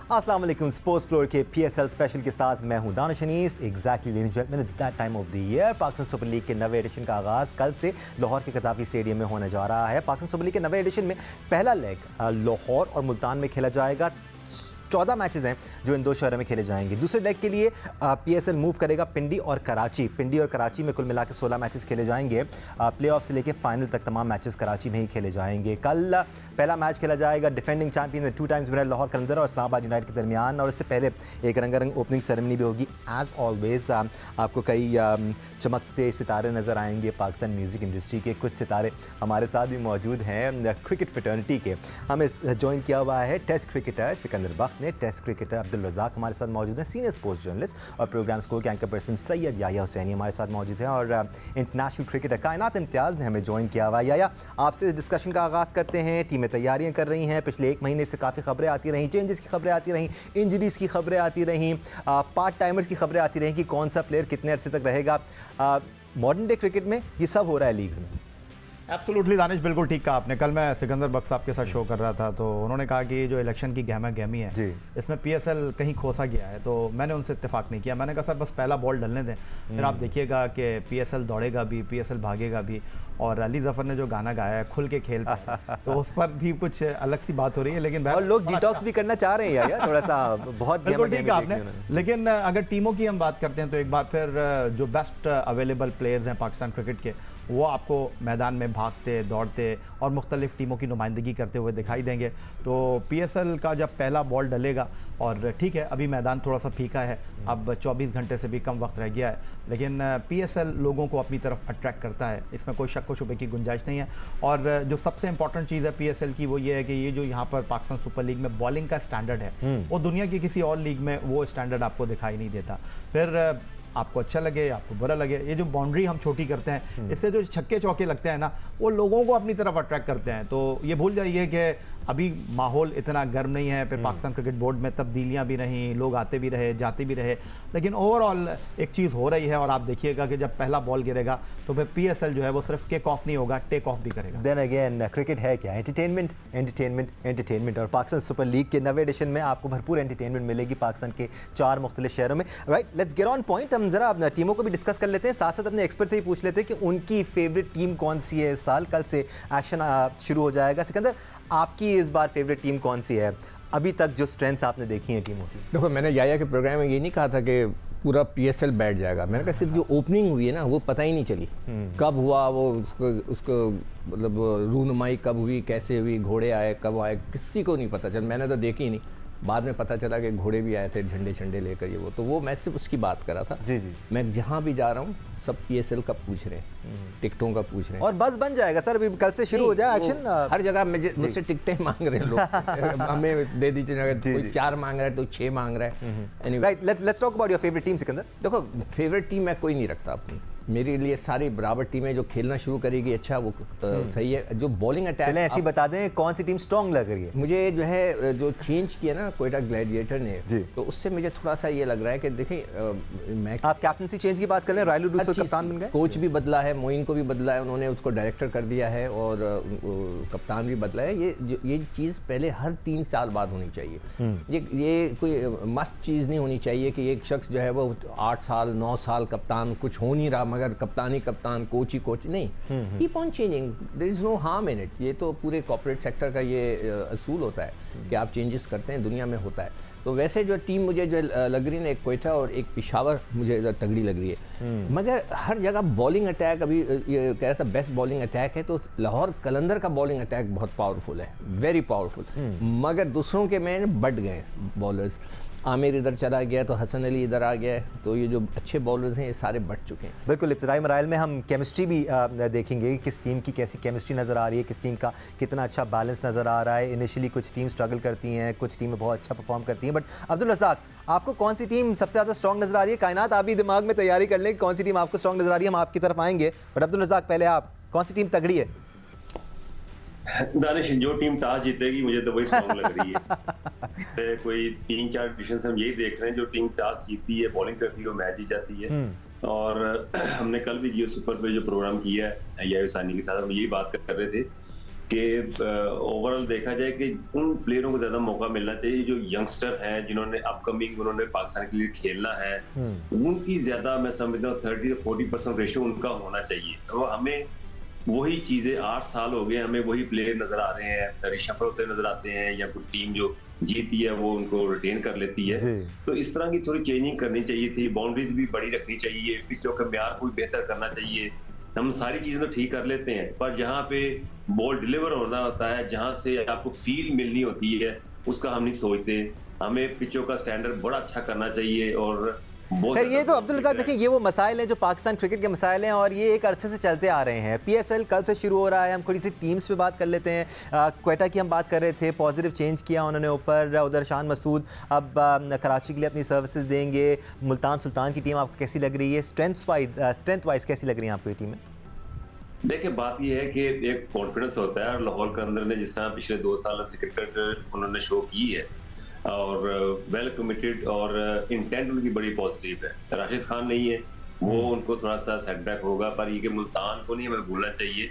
अस्सलाम वालेकुम। Sports floor के PSL स्पेशल के साथ मैं हूं Danish Anees. Exactly ladies and gentleman, it's that time of the year. Pakistan super league के नवे एडिशन का आगाज़ कल से लाहौर के गद्दाफी स्टेडियम में होने जा रहा है। पाकिस्तान सुपर लीग के नवे एडिशन में पहला लेग लाहौर और मुल्तान में खेला जाएगा। 14 मैचेस हैं जो इन दो शहरों में खेले जाएंगे। दूसरे लेग के लिए PSL मूव करेगा पिंडी और कराची। पिंडी और कराची में कुल मिलाकर 16 मैचेस खेले जाएंगे। प्लेऑफ से लेकर फाइनल तक तमाम मैचेस कराची में ही खेले जाएंगे। कल पहला मैच खेला जाएगा defending champion 2 times winner Lahore Qalandar और इस्लामाबाद यूनाइटेड के दरमियान, और इससे पहले एक रंगारंग ओपनिंग सेरेमनी भी होगी। एज ऑलवेज आपको कई चमकते सितारे नज़र आएंगे पाकिस्तान म्यूज़िक इंडस्ट्री के। कुछ सितारे हमारे साथ भी मौजूद हैं क्रिकेट फ्रेटर्निटी के। हमें ज्वाइन किया हुआ है टेस्ट क्रिकेटर सिकंदर बख्त ने, टेस्ट क्रिकेटर अब्दुल रज़ाक हमारे साथ मौजूद हैं, सीनियर स्पोर्ट्स जर्नलिस्ट और प्रोग्राम स्कोर के एंकर पर्सन सैयद याया हुसैनी हमारे साथ मौजूद हैं, और इंटरनेशनल क्रिकेटर कायनात इम्तियाज़ ने हमें ज्वाइन किया हुआ है। याया, आपसे इस डिस्कशन का आगाज़ करते हैं। टीमें तैयारियां कर रही हैं, पिछले एक महीने से काफ़ी खबरें आती रहीं, चेंजेस की खबरें आती रहीं, इंजरीज़ की खबरें आती रहीं, पार्ट टाइमर्स की खबरें आती रहीं कि कौन सा प्लेयर कितने अरसे तक रहेगा। मॉडर्न डे क्रिकेट में ये सब हो रहा है लीग्स में। एब्सोल्युटली दानिश, बिल्कुल ठीक कहा आपने। कल मैं सिकंदर बख्त साहब के साथ शो कर रहा था तो उन्होंने कहा कि जो इलेक्शन की गहमा गहमी है इसमें PSL कहीं खोसा गया है, तो मैंने उनसे इत्तेफाक नहीं किया। मैंने कहा सर बस पहला बॉल डलने दें, फिर आप देखिएगा कि PSL दौड़ेगा भी, PSL भागेगा भी। और अली जफर ने जो गाना गाया है खुल के खेल तो उस पर भी कुछ अलग सी बात हो रही है। लेकिन और लोग डिटॉक्स भी करना चाह रहे हैं यार, थोड़ा सा बहुत बिल्कुल ठीक है आपने। लेकिन अगर टीमों की हम बात करते हैं तो एक बार फिर जो बेस्ट अवेलेबल प्लेयर्स हैं पाकिस्तान क्रिकेट के, वो आपको मैदान में भागते दौड़ते और मुख्तलिफ टीमों की नुमाइंदगी करते हुए दिखाई देंगे। तो PSL का जब पहला बॉल डलेगा, और ठीक है अभी मैदान थोड़ा सा फीका है, अब 24 घंटे से भी कम वक्त रह गया है, लेकिन PSL लोगों को अपनी तरफ अट्रैक्ट करता है, इसमें कोई शक व शुबे की गुंजाइश नहीं है। और जो सबसे इंपॉर्टेंट चीज़ है PSL की वो ये है कि ये जो यहाँ पर पाकिस्तान सुपर लीग में बॉलिंग का स्टैंडर्ड है वो दुनिया की किसी और लीग में वो स्टैंडर्ड आपको दिखाई नहीं देता। फिर आपको अच्छा लगे आपको बुरा लगे, ये जो बाउंड्री हम छोटी करते हैं इससे जो छक्के चौके लगते हैं ना, वो लोगों को अपनी तरफ अट्रैक्ट करते हैं। तो ये भूल जाइए कि अभी माहौल इतना गर्म नहीं है, फिर पाकिस्तान क्रिकेट बोर्ड में तब्दीलियां भी नहीं, लोग आते भी रहे जाते भी रहे, लेकिन ओवरऑल एक चीज़ हो रही है। और आप देखिएगा कि जब पहला बॉल गिरेगा तो फिर PSL जो है वो सिर्फ किक ऑफ नहीं होगा, टेक ऑफ भी करेगा। देन अगेन क्रिकेट है क्या? Entertainment entertainment entertainment. और पाकिस्तान सुपर लीग के नवे एडिशन में आपको भरपूर एंटरटेनमेंट मिलेगी पाकिस्तान के 4 मुख्तलिफ शहरों में। Right, let's get on point. हम जरा अपना टीमों को भी डिस्कस कर लेते हैं, साथ साथ अपने एक्सपर्ट से ही पूछ लेते हैं कि उनकी फेवरेट टीम कौन सी है इस साल। कल से एक्शन शुरू हो जाएगा। सिकंदर, आपकी इस बार फेवरेट टीम कौन सी है? अभी तक जो स्ट्रेंथ्स आपने देखी हैं टीमों की। देखो, मैंने याया के प्रोग्राम में ये नहीं कहा था कि पूरा PSL बैठ जाएगा। मैंने कहा सिर्फ जो ओपनिंग हुई है ना वो पता ही नहीं चली कब हुआ, वो उसको मतलब रूनुमाई कब हुई, कैसे हुई, घोड़े आए कब आए, किसी को नहीं पता चल। मैंने तो देखी ही नहीं, बाद में पता चला कि घोड़े भी आए थे झंडे झंडे लेकर ये वो। तो वो मैं सिर्फ उसकी बात कर रहा था। जी जी, मैं जहाँ भी जा रहा हूँ सब PSL का पूछ रहे हैं, टिकटों का पूछ रहे हैं। और बस बन जाएगा सर, अभी कल से शुरू हो जाए एक्शन। हर जगह मुझसे टिकटें मांग रहे हैं लोग हमें दे दीजिए, अगर कोई 4 मांग रहा है तो 6 मांग रहा है। Right, let's talk about your favourite team Sikandar. देखो, फेवरेट टीम मैं कोई नहीं रखता अपनी। मेरे लिए सारी बराबर टीमें जो खेलना शुरू करेगी अच्छा वो सही है। जो बॉलिंग अटैक, चलें ऐसी बता दें कौन सी टीम स्ट्रॉन्ग लग रही है? मुझे जो है जो चेंज किया ना कोयटा ग्लैडिएटर ने, तो उससे मुझे थोड़ा सा ये लग रहा है कि देखें मैं, आप कैप्टनसी चेंज की बात कर रहे हैं, रायलू डूसो कप्तान बन गए, कोच भी बदला है, मोइन को भी बदला है, उन्होंने उसको डायरेक्टर कर दिया है, और कप्तान भी बदला है। ये चीज़ पहले हर 3 साल बाद होनी चाहिए। ये कोई मस्त चीज़ नहीं होनी चाहिए कि एक शख्स जो है वो 8 साल 9 साल कप्तान, कुछ हो नहीं रहा मगर कप्तानी कप्तान, कोच ही कोच नहीं। Keep on changing, there is no harm in it. ये तो पूरे कॉर्पोरेट सेक्टर का ये असूल होता है कि आप चेंजेस करते हैं, दुनिया में होता है। तो वैसे जो टीम मुझे जो लग रही है, एक कोयटा और एक पेशावर मुझे तगड़ी लग रही है। मगर हर जगह बॉलिंग अटैक, अभी ये कह रहा था बेस्ट बॉलिंग अटैक है, तो लाहौर कलंदर का बॉलिंग अटैक बहुत पावरफुल है, वेरी पावरफुल। मगर दूसरों के में बढ़ गए बॉलर्स। आमिर इधर चला गया तो हसन अली इधर आ गया, तो ये जो अच्छे बॉलर्स हैं ये सारे बढ़ चुके हैं। बिल्कुल, इब्तिदाई मराइल में हम केमिस्ट्री भी देखेंगे, किस टीम की कैसी केमिस्ट्री नज़र आ रही है, किस टीम का कितना अच्छा बैलेंस नज़र आ रहा है। इनिशियली कुछ टीम स्ट्रगल करती हैं, कुछ टीमें बहुत अच्छा परफॉर्म करती हैं, बट अब्दुल रज़ाक, आपको कौन सी टीम सबसे ज़्यादा स्ट्रॉन्ग नज़र आ रही है? कायनात, आप भी दिमाग में तैयारी कर लें कौन सी टीम आपको स्ट्रॉन्ग नज़र आ रही है, हम आपकी तरफ आएंगे, बट अब्दुल रज़ाक पहले आप, कौन सी टीम तगड़ी है? दानिश, जो टीम टॉस जीतेगी मुझे तो वही स्ट्रॉन्ग लग रही है। कोई 3-4 डिसीजन से हम यही देख रहे हैं, जो टीम टॉस जीतती है, बॉलिंग करती है, वो मैच जीत जाती है। और हमने कल भी जियो सुपर पे जो प्रोग्राम किया है या हुसैनी के साथ, हम यही बात कर रहे थे कि ओवरऑल देखा जाए कि उन प्लेयरों को ज्यादा मौका मिलना चाहिए जो यंगस्टर हैं, जिन्होंने अपकमिंग उन्होंने पाकिस्तान के लिए खेलना है, उनकी ज्यादा मैं समझता हूँ 30 से 40% रेशियो उनका होना चाहिए। तो हमें वही चीजें 8 साल हो गए, हमें वही प्लेयर नजर आ रहे हैं, रिशफल होते नजर आते हैं, या कोई टीम जो जीती है वो उनको रिटेन कर लेती है। तो इस तरह की थोड़ी चेंजिंग करनी चाहिए थी, बाउंड्रीज भी बड़ी रखनी चाहिए, पिचों का म्यार कोई बेहतर करना चाहिए। हम सारी चीजें तो ठीक कर लेते हैं, पर जहाँ पे बॉल डिलीवर होना होता है, जहाँ से आपको फील मिलनी होती है, उसका हम नहीं सोचते। हमें पिचों का स्टैंडर्ड बड़ा अच्छा करना चाहिए। और खैर ये तो अब्दुल रज़ाक देखिए, ये वो मसाइल हैं जो पाकिस्तान क्रिकेट के मसाइल हैं और ये एक अरसे से चलते आ रहे हैं। PSL कल से शुरू हो रहा है। हम थोड़ी सी टीम्स पे बात कर लेते हैं। क्वेटा की हम बात कर रहे थे, पॉजिटिव चेंज किया उन्होंने ऊपर। उधर शान मसूद अब कराची के लिए अपनी सर्विसेज देंगे। मुल्तान सुल्तान की टीम आपको कैसी लग रही है? स्ट्रेंथ वाइज कैसी लग रही है आपको ये टीमें? देखिए बात यह है कि एक कॉन्फिडेंस होता है, और लाहौर के अंदर ने जिस तरह पिछले 2 साल से क्रिकेट उन्होंने शो की है और वेल कमिटेड और इंटेंट उनकी बड़ी पॉजिटिव है। राशिद खान नहीं है, वो उनको थोड़ा सा सेटबैक होगा, पर ये कि मुल्तान को नहीं हमें भूलना चाहिए।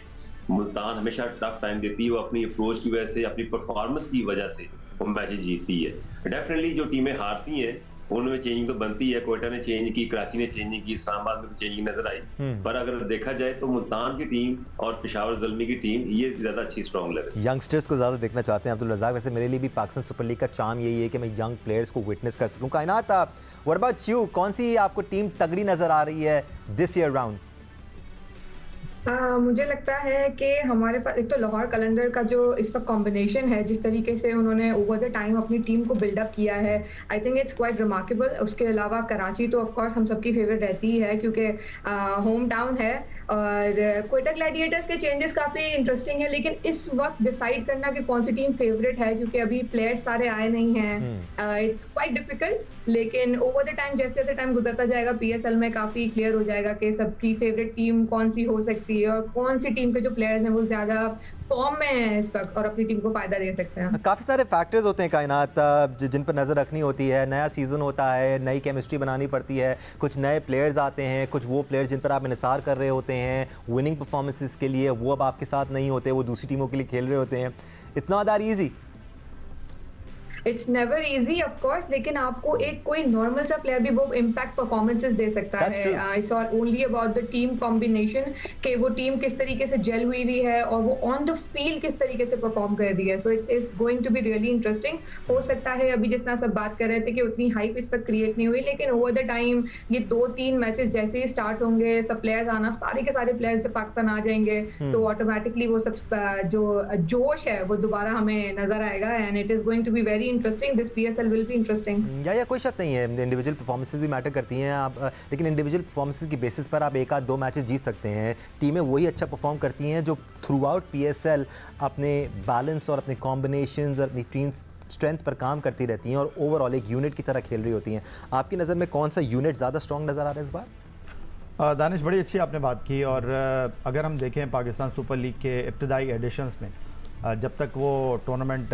मुल्तान हमेशा टफ टाइम देती है, वो अपनी अप्रोच की वजह से, अपनी परफॉर्मेंस की वजह से वो मैच जीतती है। डेफिनेटली जो टीमें हारती हैं उनमें चेंजिंग तो बनती है। कोयटा ने चेंज की, कराची ने चेंज की, इस्लामाबाद में चेंजिंग नजर आई, पर अगर देखा जाए तो मुल्तान की टीम और पेशावर ज़ल्मी की टीम ये ज्यादा अच्छी स्ट्रॉन्ग लग रही है। यंगस्टर्स को ज्यादा देखना चाहते हैं अब्दुल रज़ाक। वैसे मेरे लिए भी पाकिस्तान सुपर लीग का चार्म यही है कि मैं यंग प्लेयर्स को विटनेस कर सकूं। कायनात, व्हाट अबाउट यू? कौन सी आपको टीम तगड़ी नजर आ रही है दिस ईयर राउंड? मुझे लगता है कि हमारे पास एक तो लाहौर कलंदर का जो इसका कॉम्बिनेशन है, जिस तरीके से उन्होंने ओवर द टाइम अपनी टीम को बिल्डअप किया है, I think it's quite remarkable. उसके अलावा कराची तो ऑफ कोर्स हम सबकी फेवरेट रहती ही है क्योंकि होम टाउन है। और क्वेटा ग्लैडिएटर्स के चेंजेस काफ़ी इंटरेस्टिंग है, लेकिन इस वक्त डिसाइड करना कि कौन सी टीम फेवरेट है क्योंकि अभी प्लेयर्स सारे आए नहीं हैं, इट्स क्वाइट डिफिकल्ट। लेकिन ओवर द टाइम जैसे जैसे टाइम गुजरता जाएगा PSL में काफ़ी क्लियर हो जाएगा कि सबकी फेवरेट टीम कौन सी हो सकती है और कौन सी टीम के जो प्लेयर्स हैं वो ज़्यादा फॉर्म में है इस वक्त और अपनी टीम को फायदा दे सकते हैं। काफ़ी सारे फैक्टर्स होते हैं कायनात जिन पर नज़र रखनी होती है। नया सीज़न होता है, नई केमिस्ट्री बनानी पड़ती है, कुछ नए प्लेयर्स आते हैं, कुछ वो प्लेयर्स जिन पर आप इंतज़ार कर रहे होते हैं विनिंग परफॉर्मेंसेस के लिए, वो अब आपके साथ नहीं होते, वो दूसरी टीमों के लिए खेल रहे होते हैं। It's not that easy. It's never easy of course, लेकिन आपको एक कोई नॉर्मल सा प्लेयर भी वो इम्पैक्ट परफॉर्मेंसेस दे सकता है। It's only about the team combination कि वो टीम किस तरीके से जेल हुई हुई है और वो ऑन द फील्ड किस तरीके से परफॉर्म कर रही है। So it's is going to be really interesting. हो सकता है अभी जितना सब बात कर रहे थे कि उतनी हाइप इस वक्त क्रिएट नहीं हुई, लेकिन ओवर द टाइम ये 2-3 मैचेस जैसे ही स्टार्ट होंगे, सब प्लेयर्स आना, सारे के सारे प्लेयर्स जब पाकिस्तान आ जाएंगे तो ऑटोमेटिकली वो सब जो जोश है वो दोबारा हमें नजर आएगा। And it is going to be very interesting. This PSL will be interesting। या कोई शक नहीं है, इंडिविजुअल परफॉर्मेंसेस भी मैटर करती हैं आप, लेकिन इंडिविजुअल परफॉर्मेंसेस की बेसिस पर आप 1-2 मैचेस जीत सकते हैं। टीमें वही अच्छा परफॉर्म करती हैं जो थ्रू आउट PSL अपने बैलेंस और अपने कॉम्बिनेशंस और अपनी टीम स्ट्रेंथ पर काम करती रहती हैं और ओवरऑल एक यूनिट की तरह खेल रही होती हैं। आपकी नज़र में कौन सा यूनिट ज़्यादा स्ट्रॉन्ग नज़र आ रहा है इस बार? दानिश, बड़ी अच्छी आपने बात की। और अगर हम देखें पाकिस्तान सुपर लीग के इब्तदाई एडिशंस में, जब तक वो टूर्नामेंट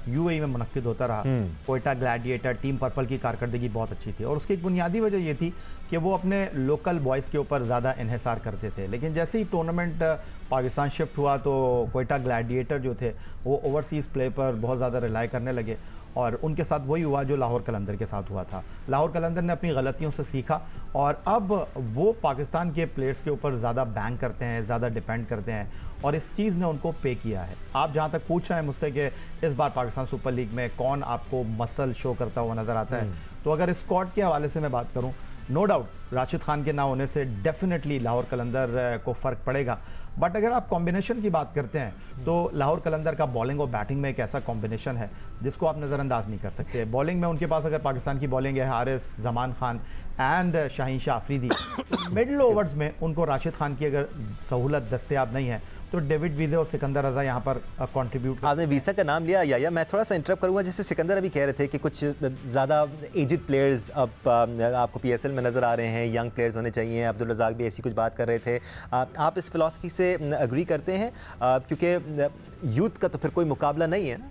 UAE में मुनक्किद होता रहा, कोयटा ग्लैडिएटर टीम पर्पल की कारकर्दगी बहुत अच्छी थी और उसकी एक बुनियादी वजह ये थी कि वो अपने लोकल बॉयज़ के ऊपर ज़्यादा इन्हिसार करते थे। लेकिन जैसे ही टूर्नामेंट पाकिस्तान शिफ्ट हुआ तो कोयटा ग्लैडिएटर जो थे वो ओवरसीज़ प्ले पर बहुत ज़्यादा रिलाई करने लगे और उनके साथ वही हुआ जो लाहौर कलंदर के साथ हुआ था। लाहौर कलंदर ने अपनी गलतियों से सीखा और अब वो पाकिस्तान के प्लेयर्स के ऊपर ज़्यादा बैंक करते हैं, ज़्यादा डिपेंड करते हैं और इस चीज़ ने उनको पे किया है। आप जहाँ तक पूछ रहे हैं मुझसे कि इस बार पाकिस्तान सुपर लीग में कौन आपको मसल शो करता हुआ नज़र आता है, तो अगर स्क्वाड के हवाले से मैं बात करूँ, नो डाउट राशिद खान के ना होने से डेफिनेटली लाहौर कलंदर को फ़र्क पड़ेगा। बट अगर आप कॉम्बिनेशन की बात करते हैं तो लाहौर कलंदर का बॉलिंग और बैटिंग में एक ऐसा कॉम्बिनेशन है जिसको आप नज़रअंदाज नहीं कर सकते। बॉलिंग में उनके पास अगर पाकिस्तान की बॉलिंग है हारिस, जमान खान एंड शाहीन शाह अफरीदी, तो मिडल ओवर्स में उनको राशिद खान की अगर सहूलत दस्तयाब नहीं है तो डेविड वीज़े और सिकंदर रज़ा यहाँ पर कंट्रीब्यूट। आपने वीसा का नाम लिया या मैं थोड़ा सा इंटरप्ट करूँगा। जैसे सिकंदर अभी कह रहे थे कि कुछ ज़्यादा एजिड प्लेयर्स अब आपको PSL में नज़र आ रहे हैं, यंग प्लेयर्स होने चाहिए। अब्दुल रज़ाक भी ऐसी कुछ बात कर रहे थे। आप इस फिलॉसफी से एग्री करते हैं? क्योंकि यूथ का तो फिर कोई मुकाबला नहीं है ना।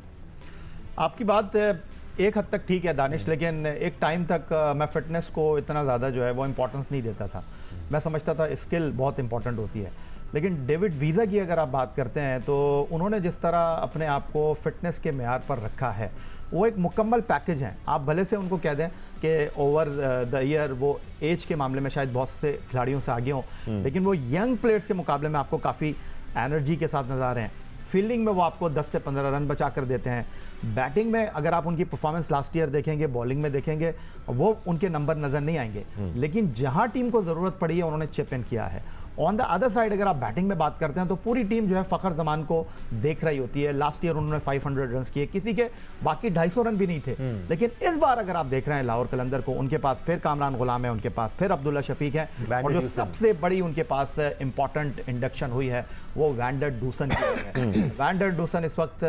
आपकी बात एक हद तक ठीक है दानिश, लेकिन एक टाइम तक मैं फ़िटनेस को इतना ज़्यादा जो है वो इम्पोर्टेंस नहीं देता था। मैं समझता था स्किल बहुत इंपॉर्टेंट होती है, लेकिन डेविड वीज़ा की अगर आप बात करते हैं तो उन्होंने जिस तरह अपने आप को फिटनेस के मेयार पर रखा है वो एक मुकम्मल पैकेज है। आप भले से उनको कह दें कि ओवर द ईयर वो एज के मामले में शायद बहुत से खिलाड़ियों से आगे हों, लेकिन वो यंग प्लेयर्स के मुकाबले में आपको काफ़ी एनर्जी के साथ नजर आ रहे हैं। फील्डिंग में वो आपको 10 से 15 रन बचा कर देते हैं। बैटिंग में अगर आप उनकी परफॉर्मेंस लास्ट ईयर देखेंगे, बॉलिंग में देखेंगे, वो उनके नंबर नज़र नहीं आएंगे, लेकिन जहां टीम को ज़रूरत पड़ी है उन्होंने चिप इन किया है। ऑन द अदर साइड अगर आप बैटिंग में बात करते हैं तो पूरी टीम जो है फ़खर जमान को देख रही होती है। लास्ट ईयर उन्होंने 500 रन किए, किसी के बाकी 250 रन भी नहीं थे, लेकिन इस बार अगर आप देख रहे हैं लाहौर कलंदर को, उनके पास फिर कामरान गुलाम है, उनके पास फिर अब्दुल्ला शफीक है, और जो सबसे बड़ी उनके पास इंपॉर्टेंट इंडक्शन हुई है वो वैंडर डूसन की है। वैंडर डूसन इस वक्त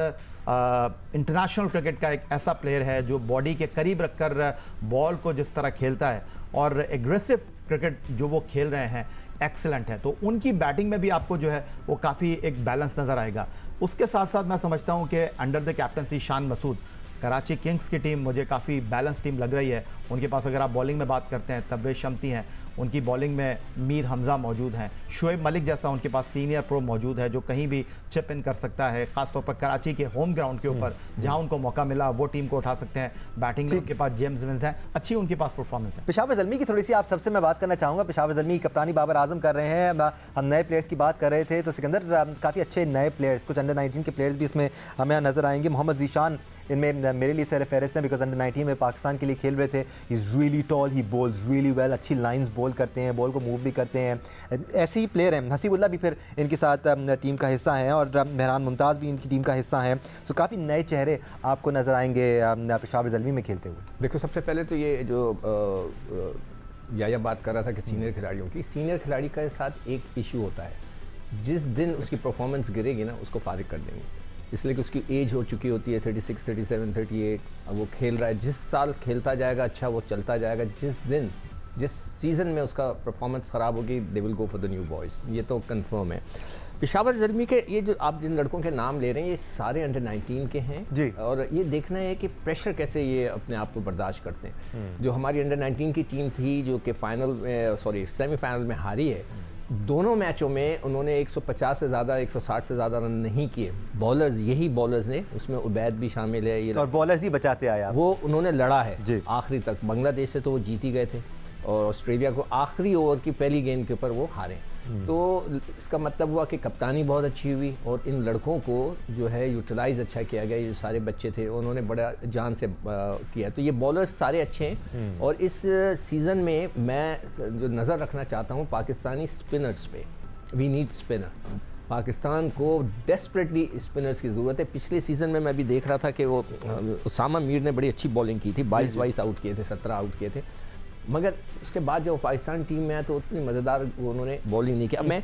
इंटरनेशनल क्रिकेट का एक ऐसा प्लेयर है जो बॉडी के करीब रखकर बॉल को जिस तरह खेलता है और एग्रेसिव क्रिकेट जो वो खेल रहे हैं एक्सीलेंट है। तो उनकी बैटिंग में भी आपको जो है वो काफ़ी एक बैलेंस नज़र आएगा। उसके साथ साथ मैं समझता हूं कि under the captaincy Shan Masood Karachi Kings की टीम मुझे काफ़ी बैलेंस टीम लग रही है। उनके पास अगर आप बॉलिंग में बात करते हैं तब्रेज़ शम्सी हैं, उनकी बॉलिंग में मीर हमज़ा मौजूद हैं, शुएब मलिक जैसा उनके पास सीनियर प्रो मौजूद है जो कहीं भी चिप इन कर सकता है। खासतौर पर कराची के होम ग्राउंड के ऊपर जहां उनको मौका मिला वो टीम को उठा सकते हैं। बैटिंग में उनके पास जेम्स विंस हैं, अच्छी उनके पास परफॉर्मेंस है। पेशावर ज़ल्मी की थोड़ी सी आप सबसे मैं बात करना चाहूँगा। पेशावर ज़ल्मी कप्तानी बाबर आजम कर रहे हैं। हम नए प्लेयर्स की बात कर रहे थे तो सिकंदर काफ़ी अच्छे नए प्लेयर्स, कुछ अंडर 19 के प्लेयर्स भी इसमें हमें नजर आएंगे। मोहम्मद जीशान इनमें मेरे लिए सर फहरिस्त है, बिकॉज अंडर 19 में पाकिस्तान के लिए खेल रहे थे। He is really tall, he bowls really well, अच्छी लाइंस बॉल करते हैं, बॉल को मूव भी करते हैं। ऐसे ही प्लेयर हैं। हसीबुल्ला भी फिर इनके साथ टीम का हिस्सा हैं और मेहरान मुमताज़ भी इनकी टीम का हिस्सा हैं। सो काफ़ी नए चेहरे आपको नज़र आएंगे पेशावर ज़ल्मी में खेलते हुए। देखो, सबसे पहले तो ये जो या बात कर रहा था कि सीनियर खिलाड़ियों की, सीनियर खिलाड़ी के साथ एक इशू होता है, जिस दिन उसकी परफॉर्मेंस गिरेगी ना उसको फारिग कर देंगे, इसलिए कि उसकी एज हो चुकी होती है 36, 37, 38। अब वो खेल रहा है, जिस साल खेलता जाएगा अच्छा वो चलता जाएगा। जिस सीज़न में उसका परफॉर्मेंस ख़राब होगी they will go for the new boys, ये तो कंफर्म है। पेशावर ज़ल्मी के ये जो आप जिन लड़कों के नाम ले रहे हैं ये सारे अंडर 19 के हैं जी। और ये देखना है कि प्रेशर कैसे ये अपने आप को बर्दाश्त करते हैं। जो हमारी अंडर 19 की टीम थी जो कि सेमीफाइनल में हारी है, दोनों मैचों में उन्होंने 150 से ज़्यादा 160 से ज़्यादा रन नहीं किए। बॉलर्स, यही बॉलर्स ने, उसमें उबैद भी शामिल है, ये और बॉलर्स ही बचाते आया, वो उन्होंने लड़ा है आखिरी तक। बांग्लादेश से तो वो जीत ही गए थे और ऑस्ट्रेलिया को आखिरी ओवर की पहली गेंद के ऊपर वो हारे। तो इसका मतलब हुआ कि कप्तानी बहुत अच्छी हुई और इन लड़कों को जो है यूटिलाइज अच्छा किया गया। ये सारे बच्चे थे उन्होंने बड़ा जान से किया। तो ये बॉलर्स सारे अच्छे हैं और इस सीज़न में मैं जो नज़र रखना चाहता हूँ पाकिस्तानी स्पिनर्स पे। We need spinner. पाकिस्तान को डेस्परेटली स्पिनर्स की ज़रूरत है। पिछले सीज़न में मैं भी देख रहा था कि वो उसामा मीर ने बड़ी अच्छी बॉलिंग की थी, 22 आउट किए थे, 17 आउट किए थे, मगर उसके बाद जब पाकिस्तान टीम में आया तो उतनी मज़ेदार उन्होंने बॉलिंग नहीं की। अब मैं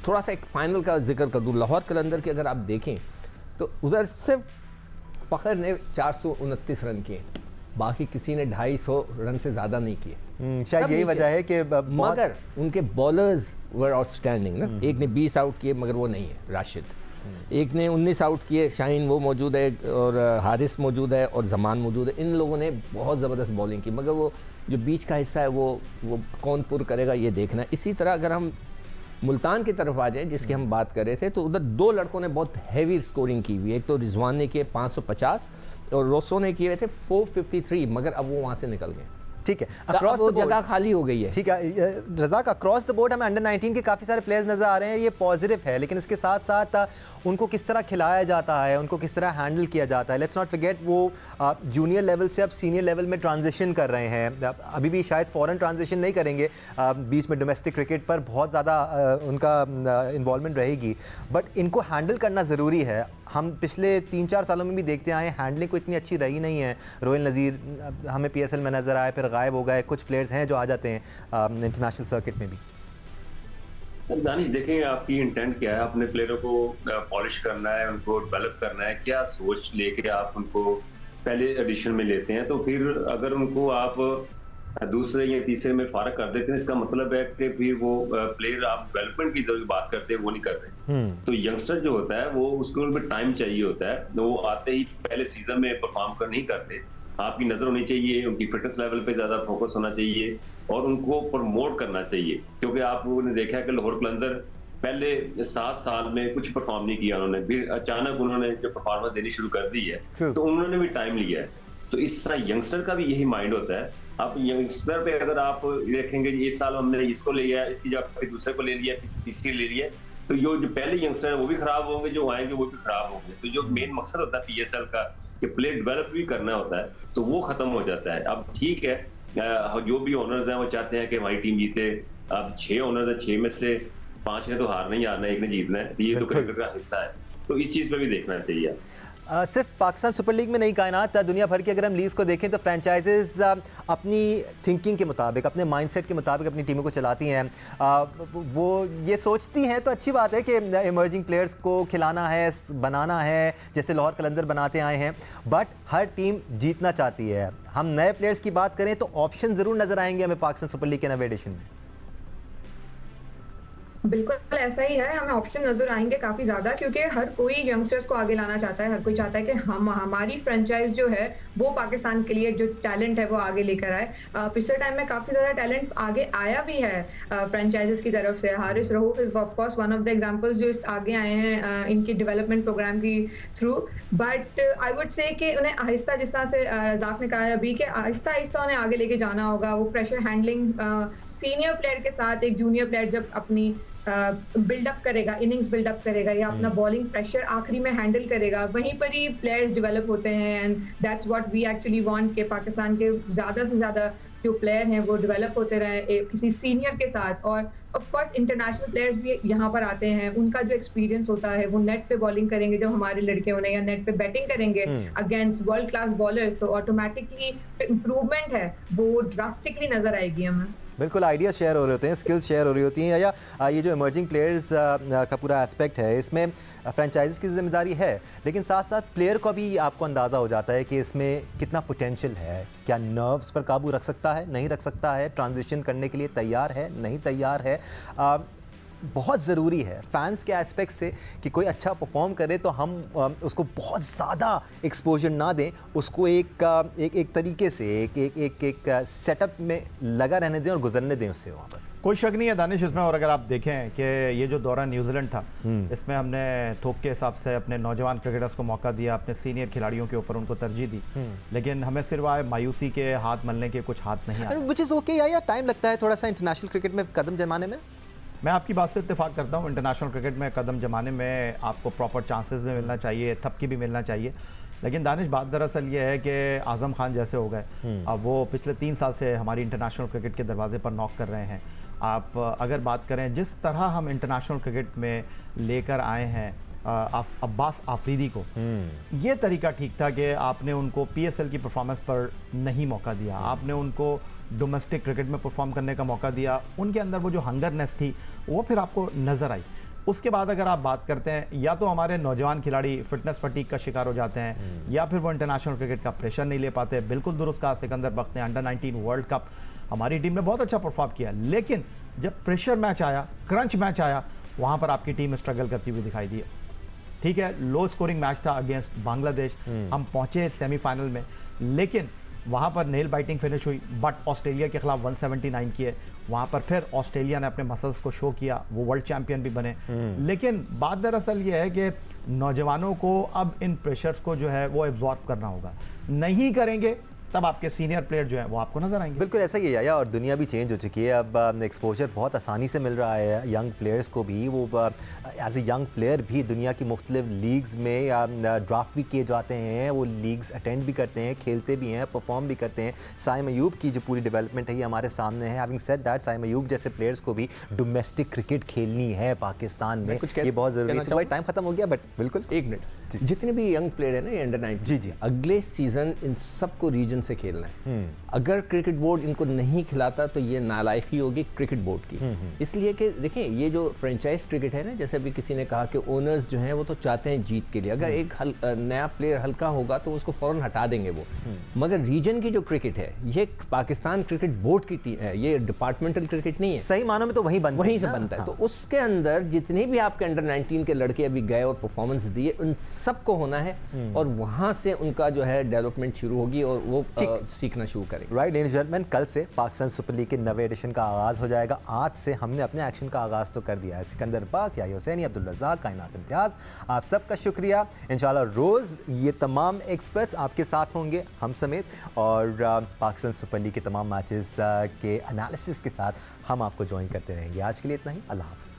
थोड़ा सा एक फ़ाइनल का जिक्र कर दूँ। लाहौर कलंदर की अगर आप देखें तो उधर सिर्फ फ़खर ने 429 रन किए, बाकी किसी ने 250 रन से ज़्यादा नहीं किए। शायद यही वजह है कि मगर उनके बॉलर्स वर आउटस्टैंडिंग ना। एक ने 20 आउट किए मगर वो नहीं है राशिद, एक ने 19 आउट किए, शाहीन वो मौजूद है और हारिस मौजूद है और जमान मौजूद है। इन लोगों ने बहुत ज़बरदस्त बॉलिंग की, मगर वो जो बीच का हिस्सा है वो कौन पुर करेगा ये देखना है। इसी तरह अगर हम मुल्तान की तरफ आ जाएं जिसकी हम बात कर रहे थे, तो उधर दो लड़कों ने बहुत हैवी स्कोरिंग की हुई है। एक तो रिजवान ने किए 550 और रोसो ने किए थे 453, मगर अब वो वहाँ से निकल गए। ठीक है, अक्रॉस द बोर्ड जगह खाली हो गई है। ठीक है रज़ाक, अक्रॉस द बोर्ड हमें अंडर 19 के काफ़ी सारे प्लेयर्स नज़र आ रहे हैं, ये पॉजिटिव है, लेकिन इसके साथ साथ उनको किस तरह खिलाया जाता है, उनको किस तरह हैंडल किया जाता है। लेट्स नॉट फॉरगेट वो जूनियर लेवल से अब सीनियर लेवल में ट्रांजिशन कर रहे हैं, अभी भी शायद फॉरेन ट्रांजिशन नहीं करेंगे, बीच में डोमेस्टिक क्रिकेट पर बहुत ज़्यादा उनका इन्वॉल्वमेंट रहेगी, बट इनको हैंडल करना ज़रूरी है। हम पिछले 3-4 सालों में भी देखते आए, हैंडलिंग को इतनी अच्छी रही नहीं है। रोहिल नज़ीर हमें PSL में नज़र आए, फिर गायब हो गए, कुछ प्लेयर्स हैं जो आ जाते हैं इंटरनेशनल सर्किट में भी। दानिश, देखें आपकी इंटेंट क्या है, अपने प्लेयरों को पॉलिश करना है, उनको डेवलप करना है, क्या सोच लेके आप उनको पहले एडिशन में लेते हैं, तो फिर अगर उनको आप दूसरे या तीसरे में फारग कर देते हैं, इसका मतलब है कि फिर वो प्लेयर आप डेवलपमेंट की जो बात करते हैं वो नहीं कर रहे। तो यंगस्टर जो होता है वो उसको उनमें टाइम चाहिए होता है, तो वो आते ही पहले सीजन में परफॉर्म कर नहीं करते। आपकी नजर होनी चाहिए, उनकी फिटनेस लेवल पे ज्यादा फोकस होना चाहिए और उनको प्रमोट करना चाहिए, क्योंकि आपने देखा है कि लाहौर कलंदर पहले 7 साल में कुछ परफॉर्म नहीं किया उन्होंने, फिर अचानक उन्होंने जो परफॉर्मेंस देनी शुरू कर दी है तो उन्होंने भी टाइम लिया है। तो इस तरह यंगस्टर का भी यही माइंड होता है। अब यंगस्टर पे अगर आप देखेंगे इस साल हमने इसको ले लिया, इसकी जगह फिर दूसरे को ले लिया, फिर तीसरे ले लिया, तो जो पहले यंगस्टर है वो भी खराब होंगे, जो आएंगे वो भी खराब होंगे। तो जो मेन मकसद होता है PSL का कि प्लेयर डेवलप भी करना होता है, तो वो खत्म हो जाता है। अब ठीक है, जो भी ओनर्स हैं वो चाहते हैं कि हमारी टीम जीते। अब 6 ओनर्स है, 6 में से 5 ने तो हारना ही हारना है, 1 ने जीतना है, ये तो क्रिकेट का हिस्सा है। तो इस चीज़ पे भी देखना चाहिए। सिर्फ पाकिस्तान सुपर लीग में नहीं, कायनात दुनिया भर की अगर हम लीग्स को देखें तो फ्रेंचाइजेस अपनी थिंकिंग के मुताबिक, अपने माइंडसेट के मुताबिक अपनी टीमों को चलाती हैं। वो ये सोचती हैं तो अच्छी बात है कि इमर्जिंग प्लेयर्स को खिलाना है, बनाना है, जैसे लाहौर कलंदर बनाते आए हैं, बट हर टीम जीतना चाहती है। हम नए प्लेयर्स की बात करें तो ऑप्शन ज़रूर नज़र आएंगे हमें पाकिस्तान सुपर लीग के नवे एडिशन में। बिल्कुल ऐसा ही है, हमें ऑप्शन नजर आएंगे काफी ज्यादा, क्योंकि हर कोई यंगस्टर्स को आगे लाना चाहता है। हर कोई चाहता है कि हमारी फ्रेंचाइज जो है वो पाकिस्तान के लिए जो टैलेंट है वो आगे लेकर आए। पिछले टाइम में काफी ज्यादा टैलेंट आगे आया भी है फ्रेंचाइजेस की तरफ से। Haris Rauf is of course one of the examples जो आगे आए हैं इनकी डेवलपमेंट प्रोग्राम की through. But I would say कि उन्हें आहिस्ता, जिस तरह से रज़ाक ने कहा अभी कि आहिस्ता आहिस्ता उन्हें आगे लेके जाना होगा। वो प्रेशर हैंडलिंग सीनियर प्लेयर के साथ एक जूनियर प्लेयर जब अपनी बिल्डअप करेगा, इनिंग्स बिल्डअप करेगा या अपना बॉलिंग प्रेशर आखिरी में हैंडल करेगा, वहीं पर ही प्लेयर्स डेवलप होते हैं। And that's what we actually want कि पाकिस्तान के ज़्यादा से ज़्यादा जो प्लेयर हैं वो डेवलप होते रहे किसी सीनियर के साथ। और ऑफ कोर्स इंटरनेशनल प्लेयर्स भी यहाँ पर आते हैं, उनका जो एक्सपीरियंस होता है वो नेट पे बॉलिंग करेंगे जब हमारे लड़के होने, या नेट पे बैटिंग करेंगे अगेंस्ट वर्ल्ड क्लास बॉलर्स, तो ऑटोमेटिकली इम्प्रूवमेंट है वो ड्रास्टिकली नजर आएगी हमें। बिल्कुल, आइडियाज़ शेयर हो रहे होते हैं, स्किल्स शेयर हो रही होती हैं। या ये जो इमर्जिंग प्लेयर्स का पूरा एस्पेक्ट है, इसमें फ्रेंचाइज की जिम्मेदारी है, लेकिन साथ साथ प्लेयर को भी आपको अंदाज़ा हो जाता है कि इसमें कितना पोटेंशियल है, क्या नर्व्स पर काबू रख सकता है, नहीं रख सकता है, ट्रांजिशन करने के लिए तैयार है, नहीं तैयार है। बहुत ज़रूरी है फैंस के एस्पेक्ट से कि कोई अच्छा परफॉर्म करे तो हम उसको बहुत ज़्यादा एक्सपोजर ना दें, उसको एक तरीके से एक सेटअप में लगा रहने दें और गुजरने दें उससे वहाँ पर। कोई शक नहीं है दानिश इसमें। और अगर आप देखें कि ये जो दौरा न्यूजीलैंड था, इसमें हमने थोक के हिसाब से अपने नौजवान क्रिकेटर्स को मौका दिया, अपने सीनियर खिलाड़ियों के ऊपर उनको तरजीह दी, लेकिन हमें सिर्फ मायूसी के हाथ मलने के कुछ हाथ नहीं आए। व्हिच इज़ ओके, या टाइम लगता है थोड़ा सा इंटरनेशनल क्रिकेट में कदम जमाने में। मैं आपकी बात से इत्तेफाक करता हूँ। इंटरनेशनल क्रिकेट में कदम जमाने में आपको प्रॉपर चांसेस भी मिलना चाहिए, थपकी भी मिलना चाहिए। लेकिन दानिश बात दरअसल ये है कि आज़म खान जैसे हो गए, अब वो पिछले 3 साल से हमारी इंटरनेशनल क्रिकेट के दरवाजे पर नॉक कर रहे हैं। आप अगर बात करें जिस तरह हम इंटरनेशनल क्रिकेट में लेकर आए हैं अब्बास आफरीदी को, ये तरीका ठीक था कि आपने उनको PSL की परफॉर्मेंस पर नहीं मौका दिया, आपने उनको डोमेस्टिक क्रिकेट में परफॉर्म करने का मौका दिया। उनके अंदर वो जो हंगरनेस थी वो फिर आपको नज़र आई। उसके बाद अगर आप बात करते हैं, या तो हमारे नौजवान खिलाड़ी फिटनेस फटीक का शिकार हो जाते हैं, या फिर वो इंटरनेशनल क्रिकेट का प्रेशर नहीं ले पाते। बिल्कुल दुरुस्त कहा सिकंदर बख्त ने, अंडर 19 वर्ल्ड कप हमारी टीम ने बहुत अच्छा परफॉर्म किया, लेकिन जब प्रेशर मैच आया, क्रंच मैच आया, वहाँ पर आपकी टीम स्ट्रगल करती हुई दिखाई दी। ठीक है, लो स्कोरिंग मैच था अगेंस्ट बांग्लादेश, हम पहुँचे सेमीफाइनल में, लेकिन वहाँ पर नेल बाइटिंग फिनिश हुई। बट ऑस्ट्रेलिया के खिलाफ 179 किए, वहाँ पर फिर ऑस्ट्रेलिया ने अपने मसल्स को शो किया, वो वर्ल्ड चैंपियन भी बने। लेकिन बात दरअसल ये है कि नौजवानों को अब इन प्रेशर्स को जो है वो एब्जॉर्ब करना होगा। नहीं करेंगे तब आपके सीनियर प्लेयर जो है वो आपको नजर आएंगे। बिल्कुल ऐसा ही है यार, और दुनिया भी चेंज हो चुकी है। अब एक्सपोजर बहुत आसानी से मिल रहा है यंग प्लेयर्स को भी। वो एज ए यंग प्लेयर भी दुनिया की मुख्तलिफ लीग्स में ड्राफ्ट भी किए जाते हैं, वो लीग्स अटेंड भी करते हैं, खेलते भी हैं, परफॉर्म भी करते हैं। साइम अयूब की जो पूरी डेवलपमेंट है ये हमारे सामने है। Having said that, Saim Ayub जैसे प्लेयर्स को भी डोमेस्टिक क्रिकेट खेलनी है पाकिस्तान में, ये बहुत ज़रूरी है। भाई टाइम खत्म हो गया, बट बिल्कुल 1 मिनट, जितने भी यंग प्लेयर है ना ये अंडर 19, जी अगले सीजन इन सबको रीजन से खेलना है। अगर क्रिकेट बोर्ड इनको नहीं खिलाता तो ये नालायकी होगी क्रिकेट बोर्ड की। इसलिए कि देखें ये जो फ्रेंचाइज क्रिकेट है ना, जैसे अभी किसी ने कहा कि ओनर्स जो हैं वो तो चाहते हैं जीत के लिए। अगर एक नया प्लेयर हल्का होगा तो उसको फौरन हटा देंगे वो। मगर रीजन की जो क्रिकेट है ये पाकिस्तान क्रिकेट बोर्ड की टीम है, ये डिपार्टमेंटल क्रिकेट नहीं है। सही मानों में तो वहीं से बनता है। तो उसके अंदर जितने भी आपके अंडर 19 के लड़के अभी गए और परफॉर्मेंस दिए, उन सबको होना है और वहाँ से उनका जो है डेवलपमेंट शुरू होगी और वो सीखना शुरू करेंगे। राइट लेडीज एंड जेंटलमैन, कल से पाकिस्तान सुपर लीग के नवे एडिशन का आगाज़ हो जाएगा। आज से हमने अपने एक्शन का आगाज़ तो कर दिया है। सिकंदर बख्श, याहिया हुसैनी, अब्दुल रज़ाक, कायनात इम्तियाज़, आप सबका शुक्रिया। इंशाल्लाह रोज़ ये तमाम एक्सपर्ट्स आपके साथ होंगे, हम समेत, और पाकिस्तान सुपर लीग के तमाम मैचेस के एनालिसिस के साथ हम आपको ज्वाइन करते रहेंगे। आज के लिए इतना ही, अल्लाह हाफ़िज़।